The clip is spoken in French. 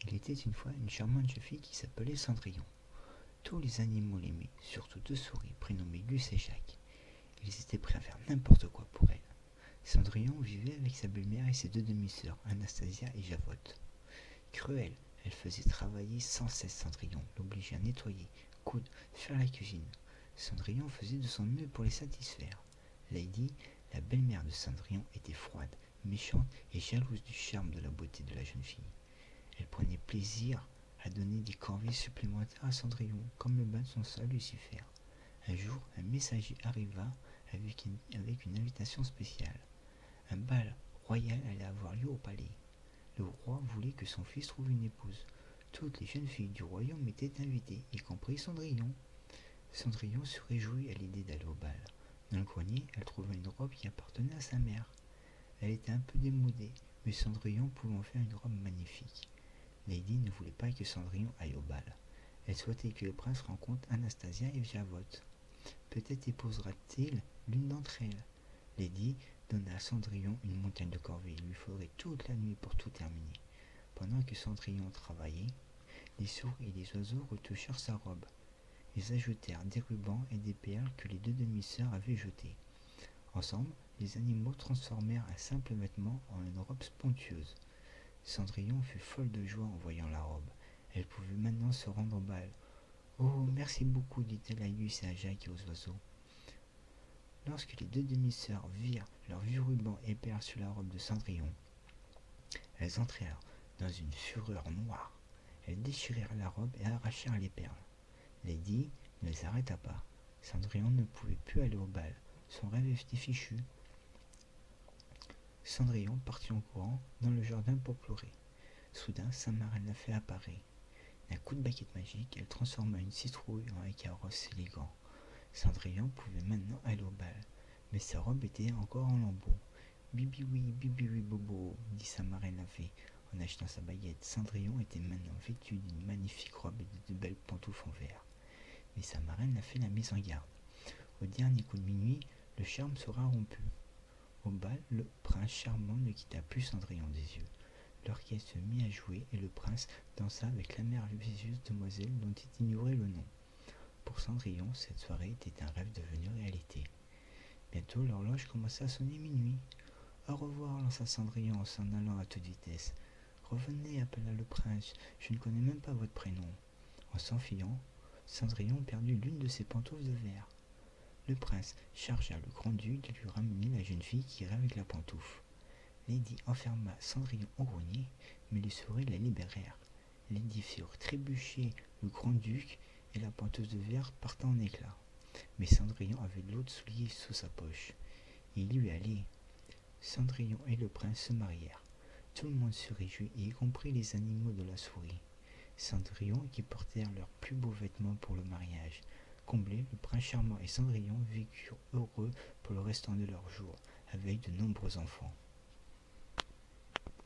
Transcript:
Il était une fois une charmante jeune fille qui s'appelait Cendrillon. Tous les animaux l'aimaient, surtout deux souris prénommées Gus et Jacques. Ils étaient prêts à faire n'importe quoi pour elle. Cendrillon vivait avec sa belle-mère et ses deux demi-sœurs, Anastasia et Javotte. Cruelle, elle faisait travailler sans cesse Cendrillon, l'obligeait à nettoyer, coudre, faire la cuisine. Cendrillon faisait de son mieux pour les satisfaire. Lady, la belle-mère de Cendrillon, était froide, méchante et jalouse du charme de la beauté de la jeune fille. Elle prenait plaisir à donner des corvées supplémentaires à Cendrillon, comme le bain de son sœur Lucifer. Un jour, un messager arriva avec une invitation spéciale. Un bal royal allait avoir lieu au palais. Le roi voulait que son fils trouve une épouse. Toutes les jeunes filles du royaume étaient invitées, y compris Cendrillon. Cendrillon se réjouit à l'idée d'aller au bal. Dans le grenier, elle trouva une robe qui appartenait à sa mère. Elle était un peu démodée, mais Cendrillon pouvait en faire une robe magnifique. Lady ne voulait pas que Cendrillon aille au bal. Elle souhaitait que le prince rencontre Anastasia et Javotte. Peut-être épousera-t-il l'une d'entre elles. Lady donna à Cendrillon une montagne de corvées. Il lui faudrait toute la nuit pour tout terminer. Pendant que Cendrillon travaillait, les souris et les oiseaux retouchèrent sa robe. Ils ajoutèrent des rubans et des perles que les deux demi-sœurs avaient jetées. Ensemble, les animaux transformèrent un simple vêtement en une robe somptueuse. Cendrillon fut folle de joie en voyant la robe. Elle pouvait maintenant se rendre au bal. Oh, merci beaucoup, dit-elle à Gus et à Jacques et aux oiseaux. Lorsque les deux demi-sœurs virent leurs vieux rubans et perles sur la robe de Cendrillon, elles entrèrent dans une fureur noire. Elles déchirèrent la robe et arrachèrent les perles. Lady ne les arrêta pas. Cendrillon ne pouvait plus aller au bal. Son rêve était fichu. Cendrillon partit en courant dans le jardin pour pleurer. Soudain, sa marraine la fée apparut. D'un coup de baguette magique, elle transforma une citrouille en un carrosse élégant. Cendrillon pouvait maintenant aller au bal, mais sa robe était encore en lambeaux. Bibi oui, bobo, dit sa marraine la fée en achetant sa baguette. Cendrillon était maintenant vêtu d'une magnifique robe et de belles pantoufles en verre. Mais sa marraine la fée la mise en garde. Au dernier coup de minuit, le charme sera rompu. Au bal, le prince charmant ne quitta plus Cendrillon des yeux. L'orchestre se mit à jouer et le prince dansa avec la merveilleuse demoiselle dont il ignorait le nom. Pour Cendrillon, cette soirée était un rêve devenu réalité. Bientôt, l'horloge commença à sonner minuit. Au revoir, lança Cendrillon en s'en allant à toute vitesse. Revenez, appela le prince, je ne connais même pas votre prénom. En s'enfuyant, Cendrillon perdit l'une de ses pantoufles de verre. Le prince chargea le grand-duc de lui ramener la jeune fille qui irait avec la pantoufle. Lady enferma Cendrillon au grenier, mais les souris la libérèrent. Lady fit trébucher le grand-duc et la pantoufle de verre partant en éclats. Mais Cendrillon avait de l'autre soulier sous sa poche. Il lui allait. Cendrillon et le prince se marièrent. Tout le monde se réjouit, y compris les animaux de la souris. Cendrillon qui portèrent leurs plus beaux vêtements pour le mariage. Comblés, le prince charmant et Cendrillon vécurent heureux pour le restant de leurs jours, avec de nombreux enfants.